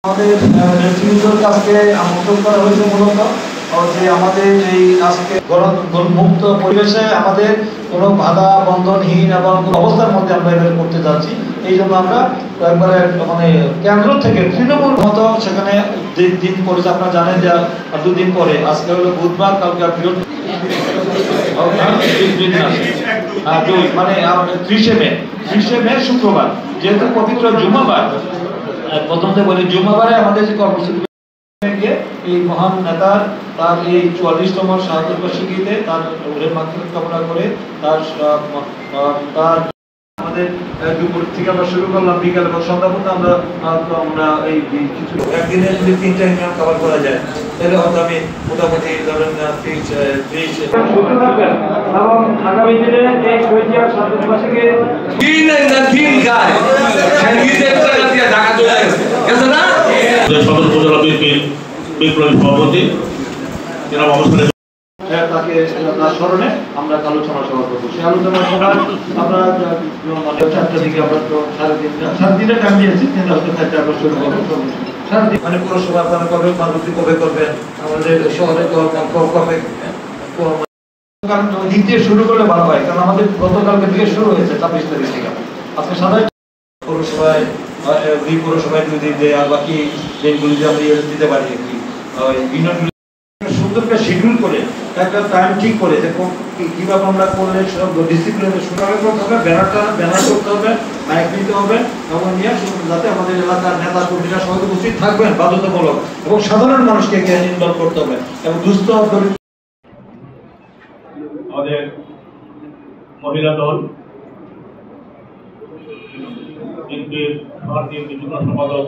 আমাদের নেতৃবৃন্দকে আজকে আমন্ত্রণ করা হয়েছে মূলত যে আমাদের এই আজকে মুক্ত পরিবেশে আমাদের কোনো বাধা বন্ধনহীন এবং কোনো অবস্থার মধ্যে আমরা এবার করতে যাচ্ছি। এই জন্য আমরা একবারে মানে কেন্দ্র থেকে তৃণমূল মতো সেখানে দিন করেছে। আপনারা জানেন যে দুদিন পরে আজকে হলো বুধবার, কালকে মানে 30 মে শুক্রবার, যেহেতু পবিত্র জুমাবার, প্রথমে বলি জুমাবারে আমাদের যে কর্মসূচি এই মহান নেতার তার এই 44তম শাহাদত বার্ষিকীতে তার রুহের মাগফিরাত কামনা করে তার আমাদের দুপুর থেকে আমরা শুরু করলাম, বিকাল এবং সন্ধ্যা পর্যন্ত আমরা এই কিছু একদিনে যদি 3টা ইউনিয়ন কভার করা যায় তাহলে হয়তো আমি মোটামুটি ধরেন 30 এবং আগামী দিনে এই শহীদ শাহাদত বার্ষিকী সদর উপজেলা বিএনপির বিপ্লবী সভাপতি জনাব অবসরে তাকে তার স্মরণে আমরা আলোচনা সভা করবো। সেই আলোচনা সভা আমরা 4টার দিকে আমরা তো 3:30 টাইম দিয়েছি, 3:30 আমরা শুরু করবো। মানে পৌরসভা আপনারা কবে মানবতি কবে করবেন, আমাদের শহরে কবে কারণ দিক দিয়ে শুরু করলে ভালো হয়, কারণ আমাদের গতকালকে থেকে শুরু হয়েছে 26 তারিখ থেকে। আজকে সাধারণ পৌরসভায় দুই পৌরসভায় 2 দিন দেয়, আর বাকি দিনগুলিতে আমরা দিতে পারি আর কি। ইউনিয়নগুলি সুন্দর করে শিডিউল করে একটা টাইম ঠিক করে যে কিভাবে আমরা করলে সব ডিসিপ্লিনে সুন্দরভাবে করতে হবে, ব্যানার করতে হবে, মাইক নিতে হবে এবং নিয়ে যাতে আমাদের এলাকার নেতা কর্মীরা সবাই উপস্থিত থাকবেন বাধ্যতামূলক, এবং সাধারণ মানুষকে ইনভলভ করতে হবে এবং দুস্থ আমাদের মহিলা দল বিএনপির ভারতীয় যুগ্ম সম্পাদক